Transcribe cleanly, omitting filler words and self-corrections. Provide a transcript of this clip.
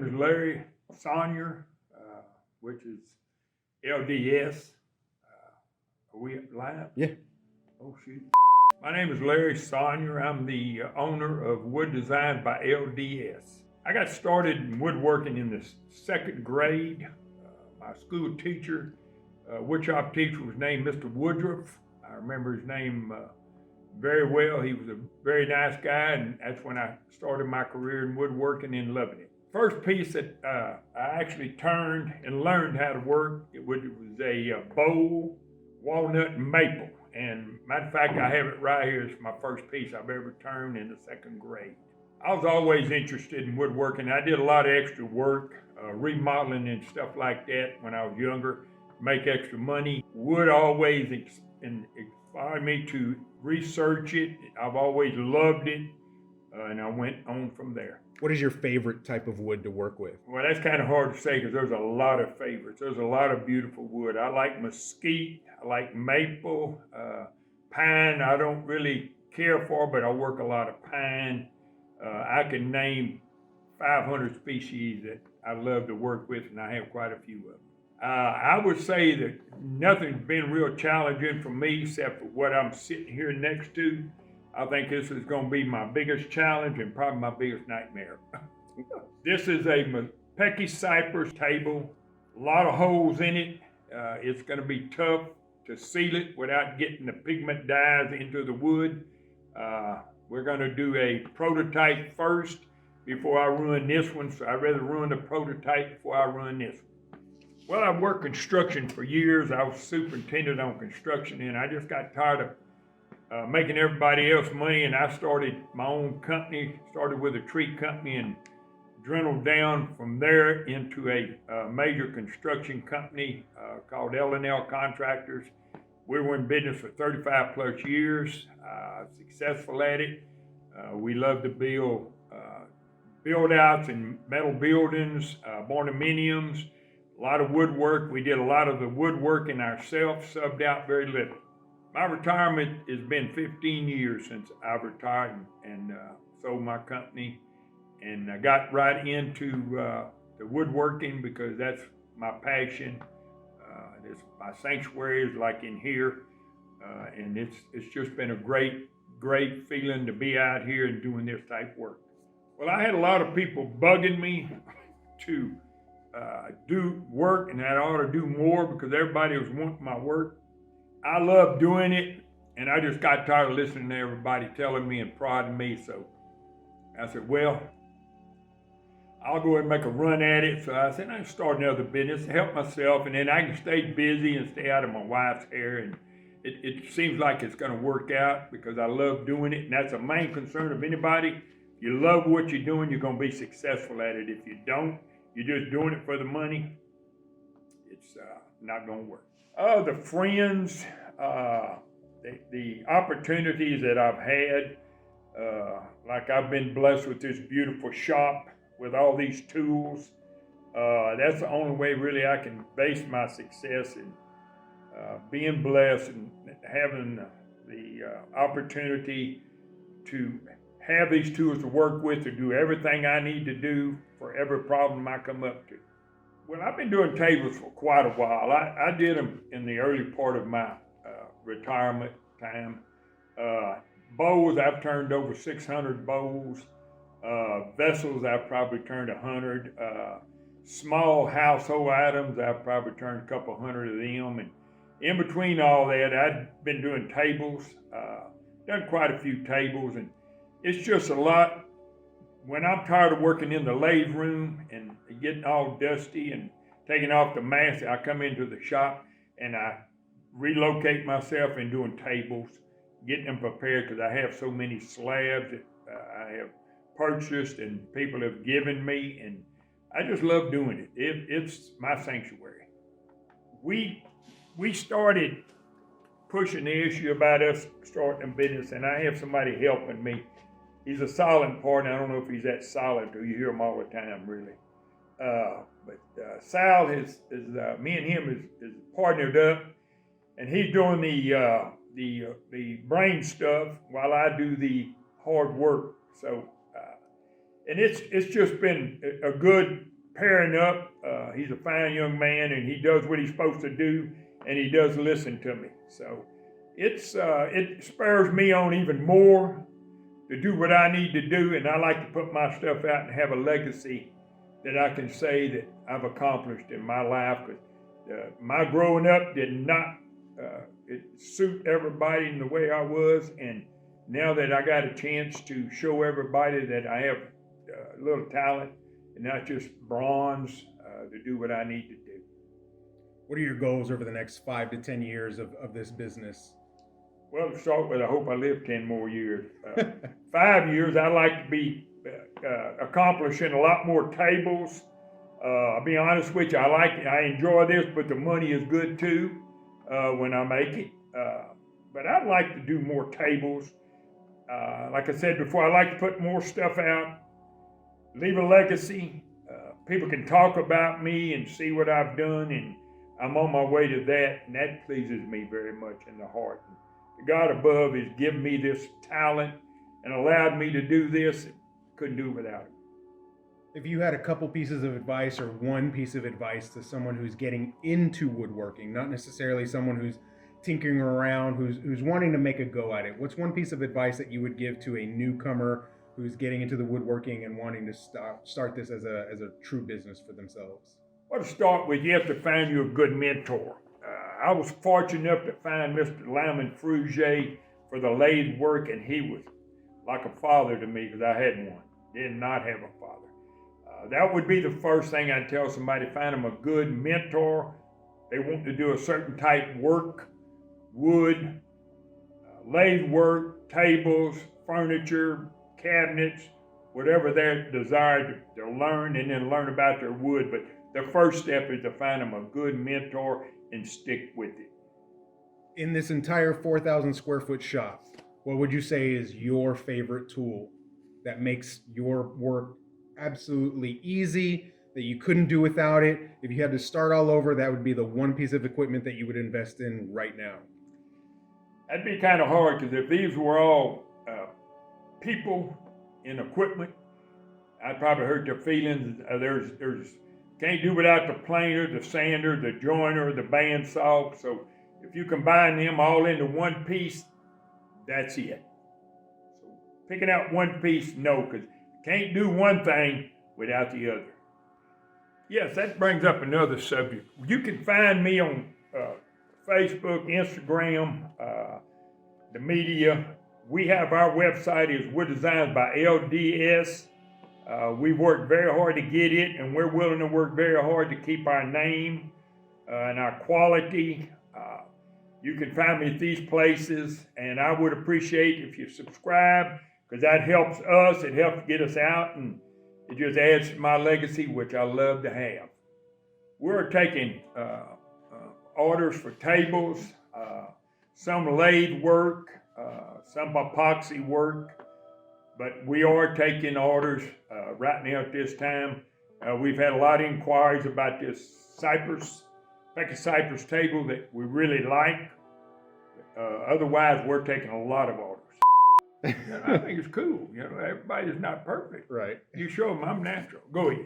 name is Larry Sonier, which is LDS. Are we live? Yeah. Oh, shoot. My name is Larry Sonier. I'm the owner of Wood Design by LDS. I got started in woodworking in the second grade. My school teacher, woodshop teacher, was named Mr. Woodruff. I remember his name very well. He was a very nice guy, and that's when I started my career in woodworking and loving it. First piece that I actually turned and learned how to work, it was a bowl, walnut, and maple. And matter of fact, I have it right here. It's my first piece I've ever turned in the second grade. I was always interested in woodworking. I did a lot of extra work, remodeling and stuff like that when I was younger, make extra money. Wood always inspired me to research it. I've always loved it, and I went on from there. What is your favorite type of wood to work with? Well, that's kind of hard to say because there's a lot of favorites. There's a lot of beautiful wood. I like mesquite, I like maple, pine I don't really care for, but I work a lot of pine. I can name 500 species that I love to work with, and I have quite a few of them. I would say that nothing's been real challenging for me except for what I'm sitting here next to. I think this is going to be my biggest challenge and probably my biggest nightmare. This is a Pecky cypress table, a lot of holes in it. It's going to be tough to seal it without getting the pigment dyes into the wood. We're going to do a prototype first before I run this one, so I'd rather run the prototype before I run this one. Well, I've worked construction for years. I was superintendent on construction, and I just got tired of making everybody else money, and I started my own company, started with a tree company and dwindled down from there into a major construction company called L&L Contractors. We were in business for 35 plus years, successful at it. We love to build outs and metal buildings, barndominiums, a lot of woodwork. We did a lot of the woodworking ourselves, subbed out very little. My retirement has been 15 years since I've retired and sold my company, and I got right into the woodworking because that's my passion. My sanctuary is like in here, and it's just been a great feeling to be out here and doing this type of work. Well, I had a lot of people bugging me to do work, and I ought to do more because everybody was wanting my work. I love doing it, and I just got tired of listening to everybody telling me and prodding me, so I said, well, I'll go ahead and make a run at it. So I said, I can start another business to help myself, and then I can stay busy and stay out of my wife's hair, and it seems like it's going to work out because I love doing it, and that's a main concern of anybody. If you love what you're doing, you're going to be successful at it. If you don't, you're just doing it for the money, it's not going to work. The friends, the opportunities that I've had, like I've been blessed with this beautiful shop with all these tools. That's the only way really I can base my success in being blessed and having the opportunity to have these tools to work with, to do everything I need to do for every problem I come up to. Well, I've been doing tables for quite a while. I did them in the early part of my retirement time. Bowls, I've turned over 600 bowls. Vessels, I've probably turned 100. Small household items, I've probably turned a couple hundred of them. And in between all that, I've been doing tables, done quite a few tables, and it's just a lot. When I'm tired of working in the lathe room and getting all dusty and taking off the mask, I come into the shop and I relocate myself and doing tables, getting them prepared because I have so many slabs that I have purchased and people have given me, and I just love doing it. It's my sanctuary. We started pushing the issue about us starting a business, and I have somebody helping me. He's a silent partner. I don't know if he's that silent or you hear him all the time, really. But Sal is me and him is partnered up, and he's doing the brain stuff while I do the hard work. So, and it's just been a good pairing up. He's a fine young man, and he does what he's supposed to do, and he does listen to me. So it spurs me on even more to do what I need to do, and I like to put my stuff out and have a legacy that I can say that I've accomplished in my life. Because my growing up did not suit everybody in the way I was, and now that I got a chance to show everybody that I have a little talent and not just bronze to do what I need to do. What are your goals over the next 5 to 10 years of this business? Well, to start with, I hope I live 10 more years. 5 years, I'd like to be accomplishing a lot more tables. I'll be honest with you, I enjoy this, but the money is good too when I make it. But I'd like to do more tables. Like I said before, I like to put more stuff out, leave a legacy. People can talk about me and see what I've done, and I'm on my way to that, and that pleases me very much in the heart. The God above has given me this talent and allowed me to do this. Couldn't do it without it. If you had a couple pieces of advice or one piece of advice to someone who's getting into woodworking, not necessarily someone who's tinkering around, who's wanting to make a go at it, what's one piece of advice that you would give to a newcomer who's getting into the woodworking and wanting to start this as a true business for themselves? Well, to start with, you have to find you a good mentor. I was fortunate enough to find Mr. Lyman Frugier for the lathe work, and he was like a father to me because I had one. Did not have a father. That would be the first thing I'd tell somebody: find them a good mentor. They want to do a certain type work, wood, lathe work, tables, furniture, cabinets, whatever their desire to learn, and then learn about their wood. But the first step is to find them a good mentor and stick with it. In this entire 4,000 square foot shop, what would you say is your favorite tool that makes your work absolutely easy, that you couldn't do without it? If you had to start all over, that would be the one piece of equipment that you would invest in right now. That'd be kind of hard, because if these were all people in equipment, I'd probably hurt their feelings. There's can't do without the planer, the sander, the joiner, the bandsaw. So if you combine them all into one piece, that's it. So picking out one piece, no, because can't do one thing without the other. Yes, that brings up another subject. You can find me on Facebook, Instagram, the media. We have our website is Wood Designs by LDS. We've worked very hard to get it, and we're willing to work very hard to keep our name and our quality. You can find me at these places, and I would appreciate if you subscribe, because that helps us. It helps get us out, and it just adds to my legacy, which I love to have. We're taking orders for tables, some lathe work, some epoxy work, but we are taking orders right now at this time. We've had a lot of inquiries about this cypress table that we really like. Otherwise, we're taking a lot of orders. I think it's cool. Everybody's not perfect. Right. You show them I'm natural. Go ahead.